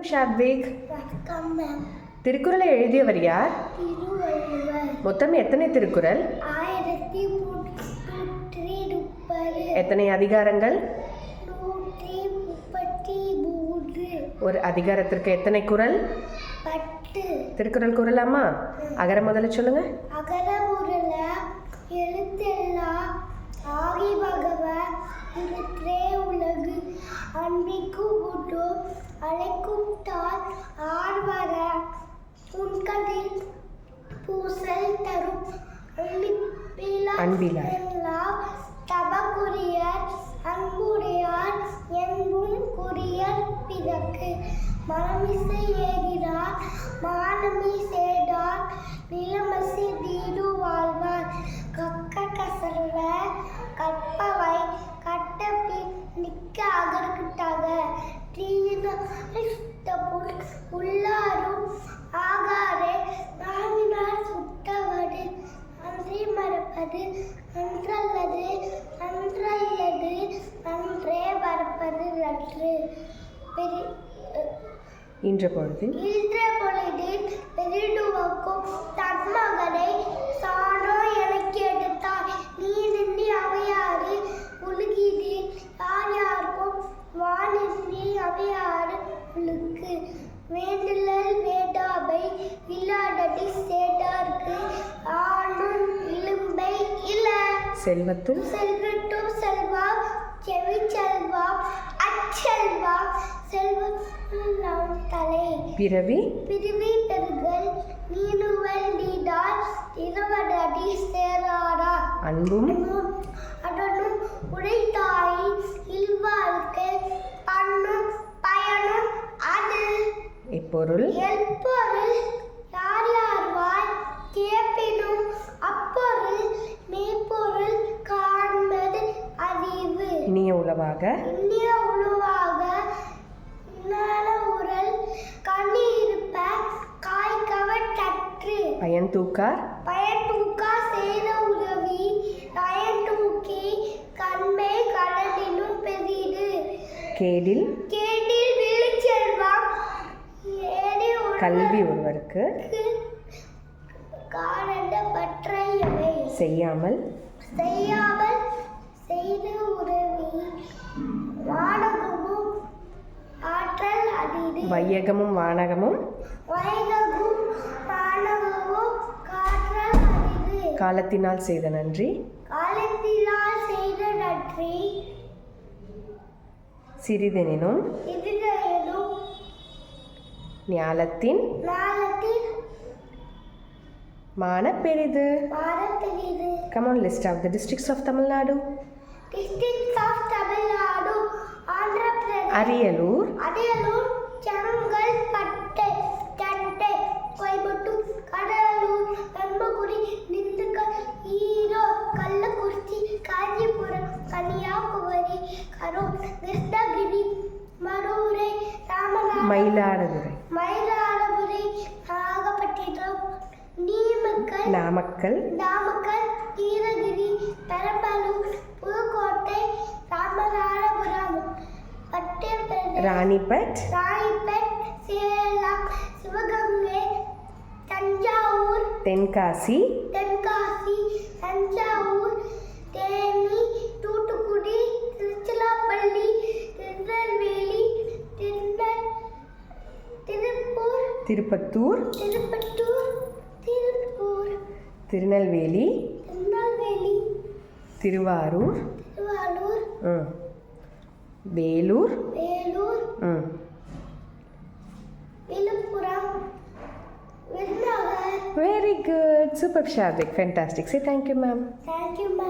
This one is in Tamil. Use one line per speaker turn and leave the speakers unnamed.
ஷாத்விக், திருக்குறளை எழுதியவர் யார்? மொத்தம் எத்தனை திருக்குறள்? எத்தனை அதிகாரங்கள்? ஒரு அதிகாரத்திற்கு எத்தனை குறள்? திருக்குறள் கூறலாமா? அகர முதல்ல சொல்லுங்க.
அகர முதல எழுத்தெல்லாம் ஆகி பகவன் இருத்தே உலகு அன்பிக்கும் குட்டு அழைக்கும் தாள் ஆழ்வர உன்கதில் பூசல் தரும் அன்பிலார் தபக்குரியர் அன்புடையார் என்பும் குறியர் பிறக்கு மனமிசை ஏகிறார் மானமி சேடார் நிலமசி தீடு வாழ்வார் கக்க கசல்வ கற்பவை கட்டப்பின் நிற்க அகர்கிட்டாக தீயினப்புள் உள்ளாரும் ஆகாரே நாவினார் சுட்டவடு அன்றி மறப்பது அன்றல்லது அன்றல்லது அன்றே மறப்பது நன்று
இன்ற பொழுதில்
பெரிடுவக்கும் தன் மகனை சாணோ எனக்கு எடுத்தார் நீ நின்றி அவையாறு உலகிதில் யார் யாருக்கும் வானின்றி அவையாறு உழுக்கு வேண்டுதல் வேண்டாமை இல்லாதடி சேடார்க்கு ஆணும் இலும்பை இல
செல்வத்தும்
செல்வம் செவி செல்வம் அச்செல்வம் செல்வம் தலை
பிறவி
பெறுகள் நீனுவல் நீடால் இருவரடி சேராரா
அன்பும்
அதனும் உடைத்தாய் இல்வாழ்க்கை பண்ணும் பயனும் அது
எப்பொருள்
எப்பொருள் யார் யார்வாய் கேட்பினும் அப்பொருள் மெய்ப்பொருள் காண்பது அறிவு
இனிய உளவாக
உரல் கண்ணி இருப்ப காய்கவர் சற்று
பயன் தூக்கா
செய்த உதவி பயன் தூக்கி கண்மை கடலிலும் பெரிது
கேடில் விழிச்செல்வம் கல்வி ஒருவருக்கு
காணந்த பற்றையவை
செய்யாமல்
செய்த உதவி வானகமும் ஆற்றல் அடிது
வையகமும் வானகமும்
காற்றல் அடிது
காலத்தினால் செய்த நன்றி சிறிதெனினும் ஞாலத்தின் மான பெரிது. Come on, list out the districts of Tamil Nadu.
Andhra Pradesh,
Ariyalur,
Changalpattu, Tante, Coimbatore, Kadalur, Permbakuri, Dindigul, Erode, Kallakurchi, Kanchipuram, Kanyakumari, Karur, Krishnagiri, Madurai,
Mailaduthurai,
Nagapattinam,
Namakkal,
Nilagiri, Perambalur, Pudukottai, Ramanathapuram,
Ranipet,
Salem, Sivagangai, Tanjavur,
Tenkasi,
Tanjavur, Theni, Thoothukudi, Tiruchirappalli,
Tirupattur, Tirunelveli, Tiruvarur, Velur,
Viluppuram, Virudhunagar.
Very good. Super, Shadvik. Fantastic. Say thank you, ma'am.
Thank you, ma'am.